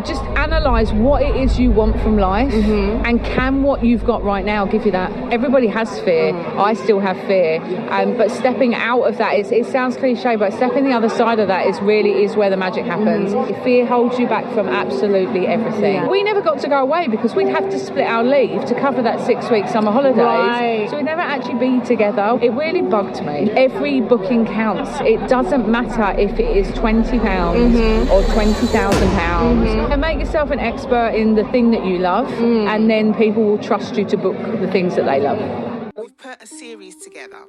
Just analyse what it is you want from life, and can what you've got right now give you that. Everybody has fear. I still have fear, but stepping out of that, it sounds cliche, but stepping the other side of that is where the magic happens. Fear holds you back from absolutely everything. We never got to go away because we'd have to split our leave to cover that 6-week summer holidays, so we'd never actually be together. It really bugged me. Every booking counts. It doesn't matter if it is £20 or £20,000. And make yourself an expert in the thing that you love, and then people will trust you to book the things that they love. We've put a series together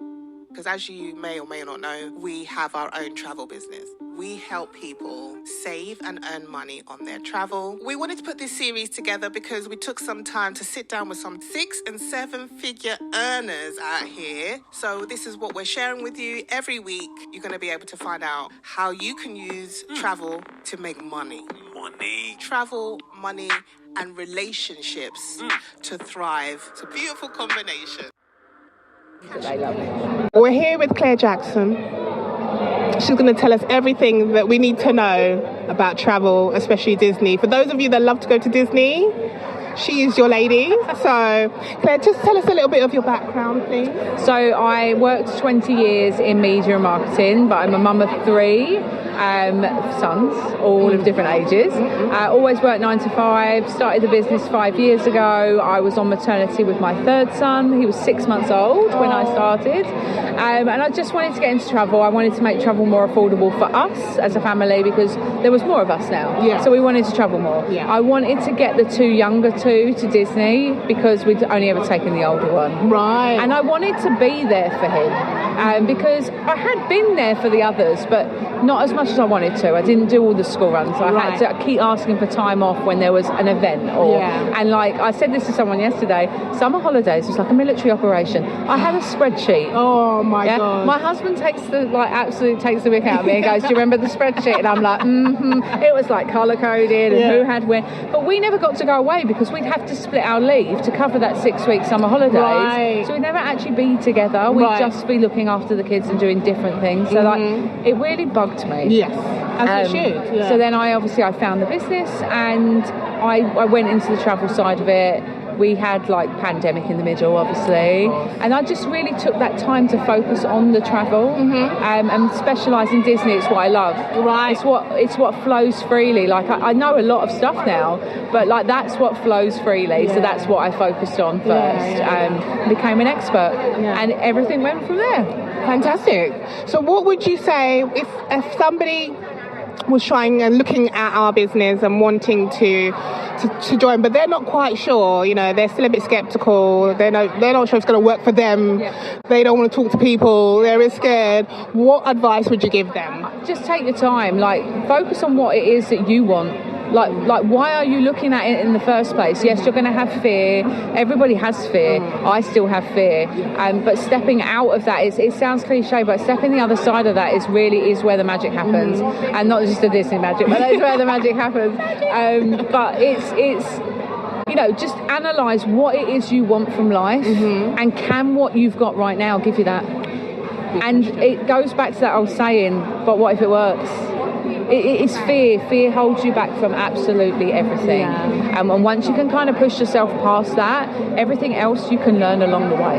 because, as you may or may not know, we have our own travel business. We help people save and earn money on their travel. We wanted to put this series together because we took some time to sit down with some 6- and 7-figure earners out here. So this is what we're sharing with you. Every week, you're going to be able to find out how you can use travel to make money. Travel, money, and relationships to thrive. It's a beautiful combination. They love it. We're here with Clare Jackson. She's going to tell us everything that we need to know about travel, especially Disney. For those of you that love to go to Disney, she is your lady. So, Clare, just tell us a little bit of your background, please. So I worked 20 years in media and marketing, but I'm a mum of 3 sons, all of different ages. Always worked 9 to 5, started the business 5 years ago. I was on maternity with my 3rd son. He was 6 months old when I started. And I just wanted to get into travel. I wanted to make travel more affordable for us as a family because there was more of us now. Yeah. So we wanted to travel more. Yeah. I wanted to get the 2 younger to Disney because we'd only ever taken the older one. Right. And I wanted to be there for him because I had been there for the others, but not as much as I wanted to. I didn't do all the school runs. So I had to keep asking for time off when there was an event. And like I said this to someone yesterday, summer holidays was like a military operation. I had a spreadsheet. Oh my God. My husband takes the mick out of me and goes, do you remember the spreadsheet? And I'm like, It was like colour coded and who had when. But we never got to go away because we'd have to split our leave to cover that 6-week summer holidays. So we'd never actually be together. We'd just be looking after the kids and doing different things. So like it really bugged me. Yes, as it should. Yeah. So then I found the business and I went into the travel side of it. We had like pandemic in the middle, obviously, and I just really took that time to focus on the travel and specialise in Disney. It's what I love. Right. It's what flows freely. Like I know a lot of stuff now, but like that's what flows freely. So that's what I focused on first. Became an expert, and everything went from there. Fantastic. So, what would you say if somebody was trying and looking at our business and wanting to join, but they're not quite sure, they're still a bit skeptical, they're not sure it's going to work for them, they don't want to talk to people, they're scared, what advice would you give them? Just take your time, focus on what it is that you want. Like, why are you looking at it in the first place? Yes, you're going to have fear. Everybody has fear. I still have fear. But stepping out of that, it sounds cliche, but stepping the other side of that is where the magic happens. And not just the Disney magic, but that's where the magic happens. But it's just analyse what it is you want from life, and can what you've got right now give you that? And it goes back to that old saying, but what if it works? It's fear. Fear holds you back from absolutely everything. And once you can kind of push yourself past that, everything else you can learn along the way.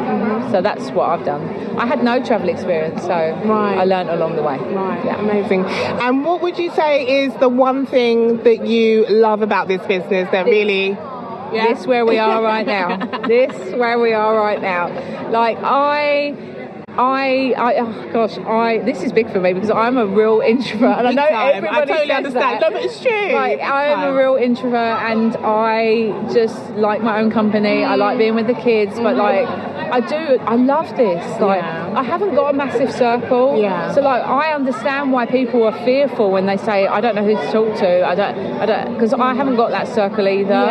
So that's what I've done. I had no travel experience, so I learned along the way. Amazing. And what would you say is the one thing that you love about this business that really... This where we are right now. This is big for me because I'm a real introvert, and I know everybody I totally understand. No, but it's true. I'm a real introvert, and I just like my own company. I like being with the kids, but I love this. I haven't got a massive circle, so I understand why people are fearful when they say I don't know who to talk to. I don't because I haven't got that circle either.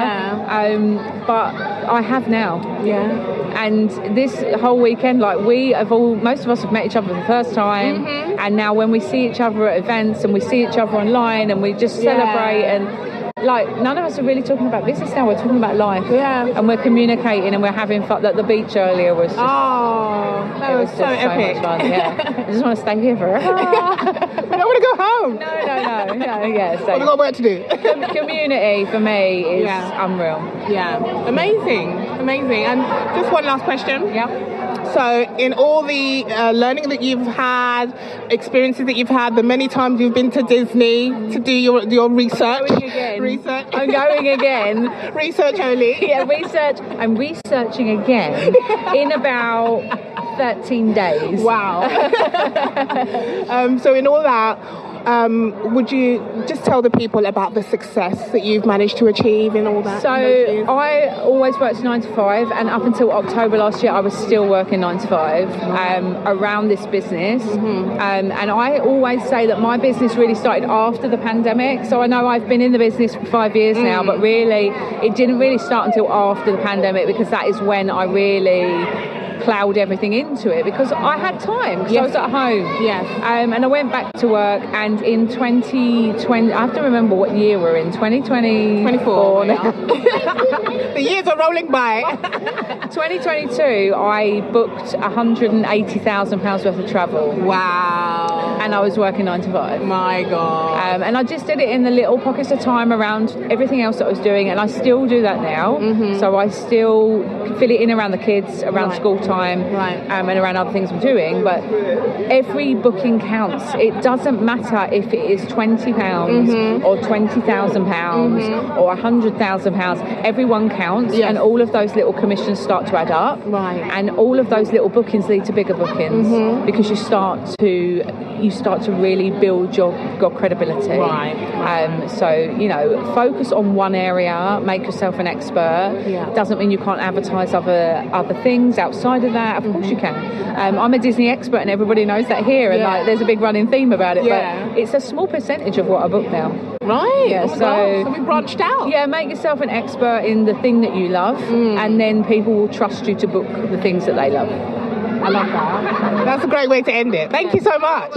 But I have now. And this whole weekend, most of us have met each other for the first time, and now when we see each other at events and we see each other online and we just celebrate, and like none of us are really talking about business now. We're talking about life. Yeah. And we're communicating and we're having fun. Like the beach earlier was just, that was so epic. Much fun. Yeah. I just want to stay here forever. We don't want to go home. No. Yeah. So We've got work to do. community for me is unreal. Yeah. Amazing. And just one last question. Yeah. So in all the learning that you've had, experiences that you've had, the many times you've been to Disney to do your research. I'm going again. Research only. Yeah, research. I'm researching again in about 13 days. Wow. So in all that, would you just tell the people about the success that you've managed to achieve in all that? So I always worked 9 to 5, and up until October last year I was still working 9 to 5 around this business. And I always say that my business really started after the pandemic. So I know I've been in the business for 5 years now, but really it didn't really start until after the pandemic, because that is when I really plowed everything into it, because I had time, because I was at home. And I went back to work, and in 2020, I have to remember what year we're in, 2024 now. The years are rolling by. 2022, I booked £180,000 worth of travel. Wow. And I was working 9 to 5. My God. And I just did it in the little pockets of time around everything else that I was doing, and I still do that now. So I still fit it in around the kids, around school time, and around other things I'm doing. But every booking counts. It doesn't matter if it is £20 or £20,000 or £100,000. Everyone counts, and all of those little commissions start to add up. And all of those little bookings lead to bigger bookings, because you start to really build your credibility. So, you know, focus on one area, make yourself an expert. Doesn't mean you can't advertise other things outside of that. Of course you can. I'm a Disney expert, and everybody knows that here, and like there's a big running theme about it, but it's a small percentage of what I book now. So we branched out. Make yourself an expert in the thing that you love, and then people will trust you to book the things that they love. I love that. That's a great way to end it. Thank you so much.